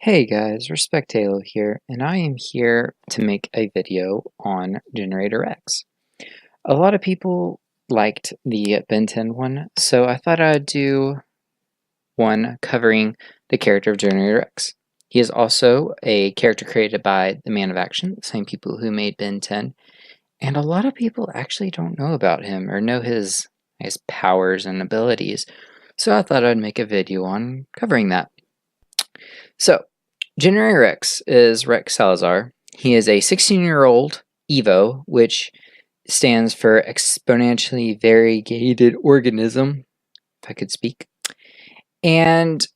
Hey guys, Respect Halo here, and I am here to make a video on Generator X. A lot of people liked the Ben 10 one, so I thought I'd do one covering the character of Generator X. He is also a character created by the Man of Action, the same people who made Ben 10, and a lot of people actually don't know about him or know his powers and abilities, so I thought I'd make a video on covering that. So, Generator X is Rex Salazar. He is a 16-year-old Evo, which stands for Exponentially Variegated Organism, if I could speak. And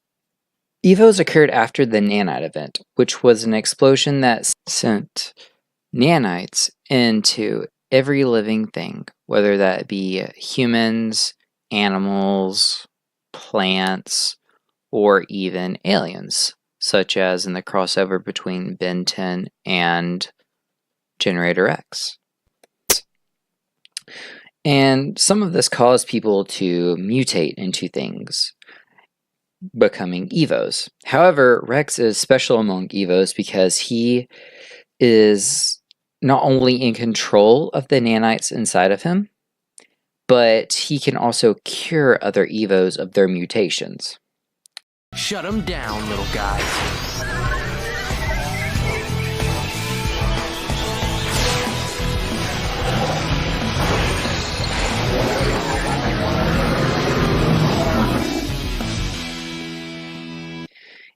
Evos occurred after the nanite event, which was an explosion that sent nanites into every living thing, whether that be humans, animals, plants, or even aliens, such as in the crossover between Ben 10 and Generator X. And some of this caused people to mutate into things, becoming Evos. However, Rex is special among Evos because he is not only in control of the nanites inside of him, but he can also cure other Evos of their mutations. Shut them down, little guys.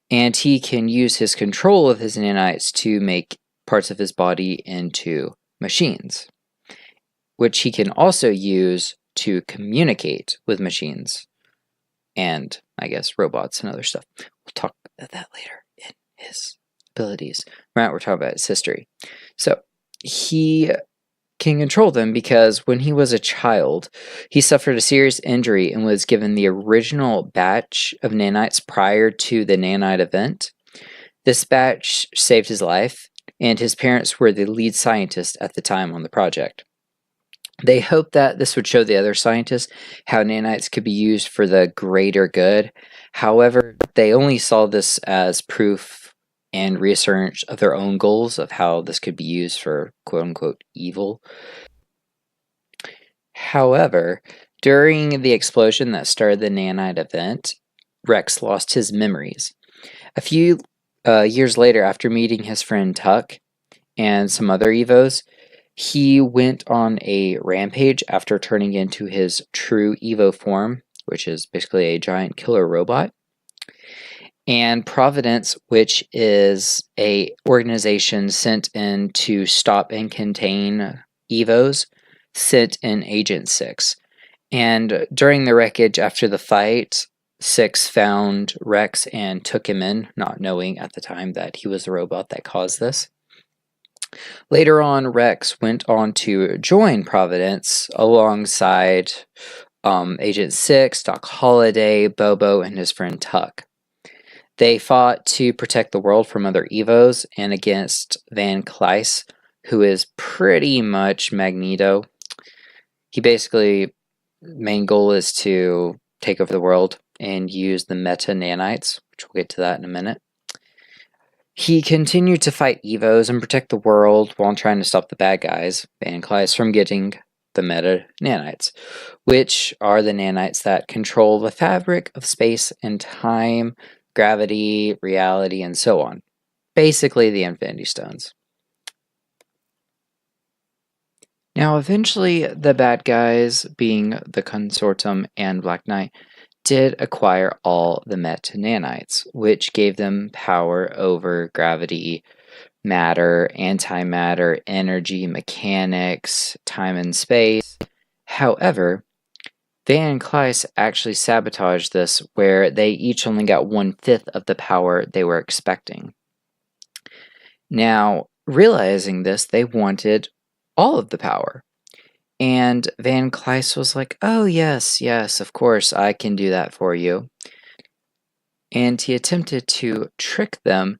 And he can use his control of his nanites to make parts of his body into machines, which he can also use to communicate with machines and, I guess, robots and other stuff. We'll talk about that later in his abilities. Right, we're talking about his history. So, he can control them because when he was a child, he suffered a serious injury and was given the original batch of nanites prior to the nanite event. This batch saved his life, and his parents were the lead scientists at the time on the project. They hoped that this would show the other scientists how nanites could be used for the greater good. However, they only saw this as proof and research of their own goals of how this could be used for quote-unquote evil. However, during the explosion that started the nanite event, Rex lost his memories. A few years later, after meeting his friend Tuck and some other Evos, he went on a rampage after turning into his true Evo form, which is basically a giant killer robot. And Providence, which is a organization sent in to stop and contain Evos, sent in Agent 6. And during the wreckage after the fight, 6 found Rex and took him in, not knowing at the time that he was the robot that caused this. Later on, Rex went on to join Providence alongside Agent 6, Doc Holliday, Bobo, and his friend Tuck. They fought to protect the world from other Evos and against Van Kleis, who is pretty much Magneto. He basically, main goal is to take over the world and use the meta nanites, which we'll get to that in a minute. He continued to fight Evos and protect the world while trying to stop the bad guys, Van Kleis, from getting the meta nanites, which are the nanites that control the fabric of space and time, gravity, reality, and so on. Basically, the Infinity Stones. Now, eventually, the bad guys, being the Consortium and Black Knight, did acquire all the meta nanites, which gave them power over gravity, matter, antimatter, energy, mechanics, time and space. However, Van Kleis actually sabotaged this, where they each only got 1/5 of the power they were expecting. Now, realizing this, they wanted all of the power. And Van Kleis was like, oh yes, of course, I can do that for you. And he attempted to trick them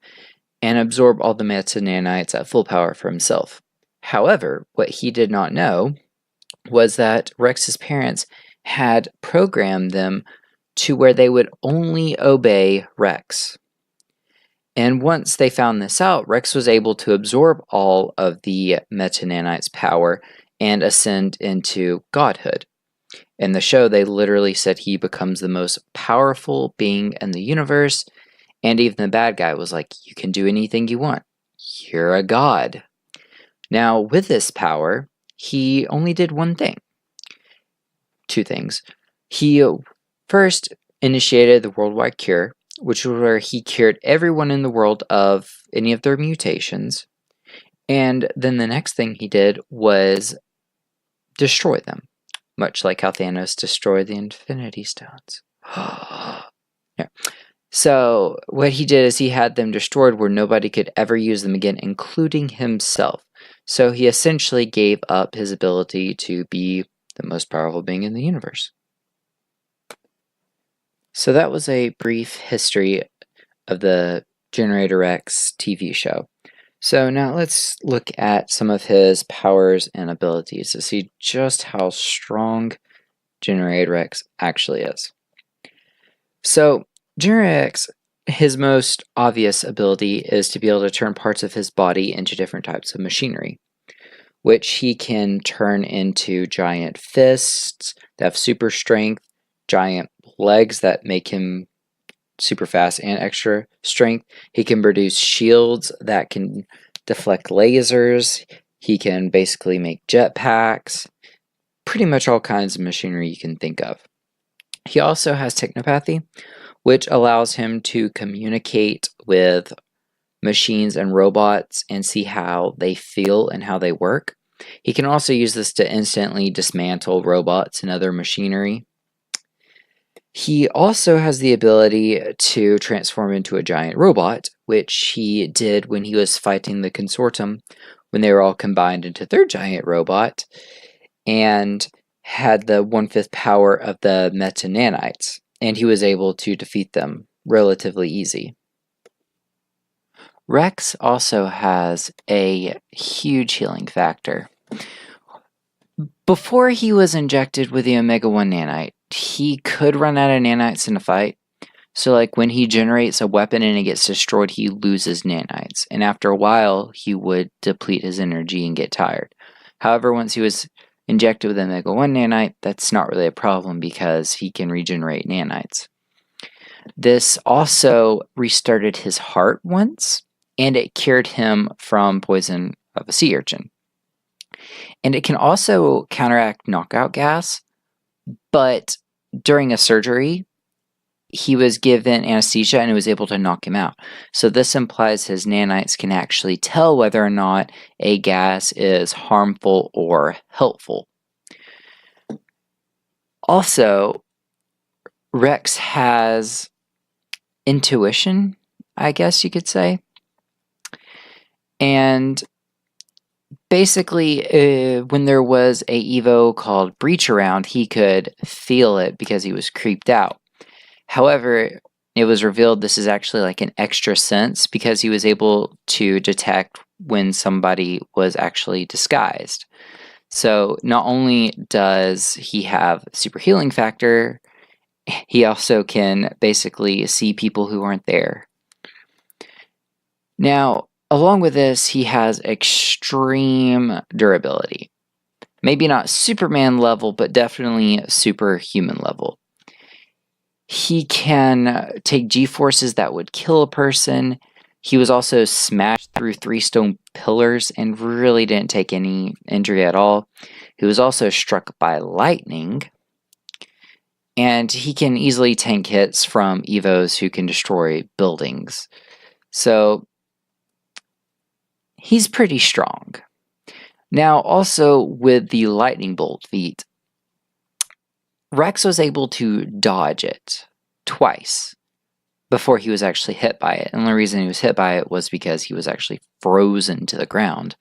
and absorb all the meta nanites at full power for himself. However, what he did not know was that Rex's parents had programmed them to where they would only obey Rex. And once they found this out, Rex was able to absorb all of the Meta-Nanites' power and ascend into godhood. In the show, they literally said he becomes the most powerful being in the universe, and even the bad guy was like, you can do anything you want. You're a god. Now, with this power, he only did one thing. Two things. He first initiated the worldwide cure, which was where he cured everyone in the world of any of their mutations. And then the next thing he did was destroy them, much like how Thanos destroyed the Infinity Stones. Yeah. So what he did is he had them destroyed where nobody could ever use them again, including himself. So he essentially gave up his ability to be the most powerful being in the universe. So that was a brief history of the Generator X TV show. So now let's look at some of his powers and abilities to see just how strong Generator X actually is. So Generator X, his most obvious ability is to be able to turn parts of his body into different types of machinery, which he can turn into giant fists that have super strength, giant legs that make him super fast and extra strength. He can produce shields that can deflect lasers. He can basically make jetpacks, pretty much all kinds of machinery you can think of. He also has technopathy, which allows him to communicate with machines and robots and see how they feel and how they work. He can also use this to instantly dismantle robots and other machinery. He also has the ability to transform into a giant robot, which he did when he was fighting the Consortium, when they were all combined into their giant robot, and had the 1/5 power of the Meta-Nanites, and he was able to defeat them relatively easy. Rex also has a huge healing factor. Before he was injected with the Omega-1 nanite, he could run out of nanites in a fight. So like when he generates a weapon and it gets destroyed, he loses nanites. And after a while, he would deplete his energy and get tired. However, once he was injected with Omega-1 nanite, that's not really a problem because he can regenerate nanites. This also restarted his heart once, and it cured him from poison of a sea urchin. And it can also counteract knockout gas, but during a surgery, he was given anesthesia and it was able to knock him out. So this implies his nanites can actually tell whether or not a gas is harmful or helpful. Also, Rex has intuition, I guess you could say. And basically, when there was a Evo called Breach around, he could feel it because he was creeped out. However, it was revealed this is actually like an extra sense because he was able to detect when somebody was actually disguised. So not only does he have super healing factor, he also can basically see people who aren't there. Now, along with this, he has extreme durability. Maybe not Superman level, but definitely superhuman level. He can take G-forces that would kill a person. He was also smashed through 3 stone pillars and really didn't take any injury at all. He was also struck by lightning. And he can easily tank hits from Evos who can destroy buildings. So he's pretty strong. Now, also with the lightning bolt feat, Rex was able to dodge it twice before he was actually hit by it. And the reason he was hit by it was because he was actually frozen to the ground.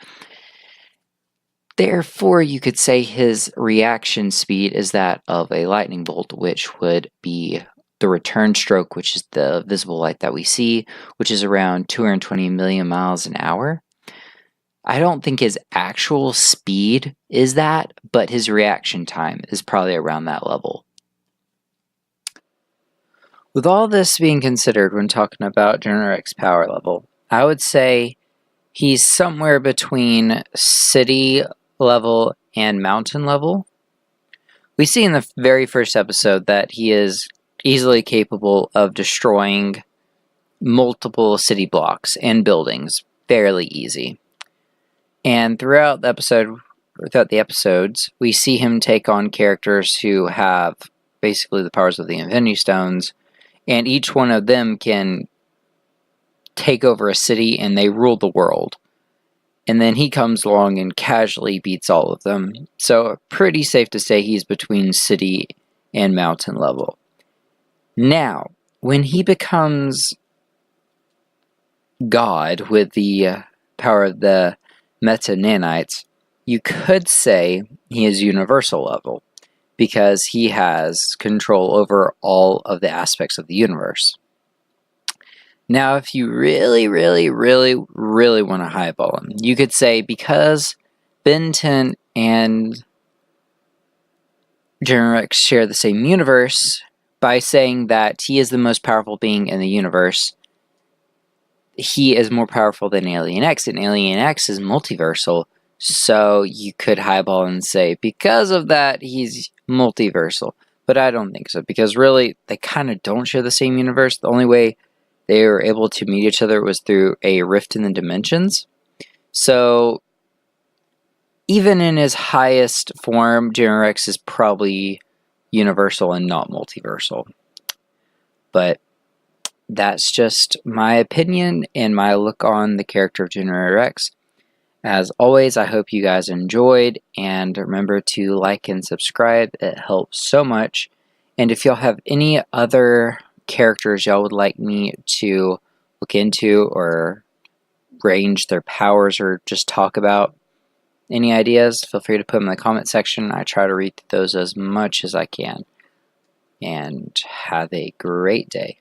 Therefore, you could say his reaction speed is that of a lightning bolt, which would be the return stroke, which is the visible light that we see, which is around 220 million miles an hour. I don't think his actual speed is that, but his reaction time is probably around that level. With all this being considered when talking about General Rex power level, I would say he's somewhere between city level and mountain level. We see in the very first episode that he is easily capable of destroying multiple city blocks and buildings fairly easy. And throughout the episodes, we see him take on characters who have basically the powers of the Infinity Stones, and each one of them can take over a city and they rule the world. And then he comes along and casually beats all of them. So pretty safe to say he's between city and mountain level. Now, when he becomes God with the power of the Meta Nanites, you could say he is universal level, because he has control over all of the aspects of the universe. Now, if you really want to highball him, you could say because Ben 10 and General Rex share the same universe, by saying that he is the most powerful being in the universe, he is more powerful than Alien X, and Alien X is multiversal, so you could highball and say because of that he's multiversal. But I don't think so, because really they kind of don't share the same universe. The only way they were able to meet each other was through a rift in the dimensions. So even in his highest form, General Rex is probably universal and not multiversal. But that's just my opinion and my look on the character of General Rex. As always, I hope you guys enjoyed, and remember to like and subscribe. It helps so much. And if y'all have any other characters y'all would like me to look into or range their powers or just talk about, any ideas, feel free to put them in the comment section. I try to read those as much as I can. And have a great day.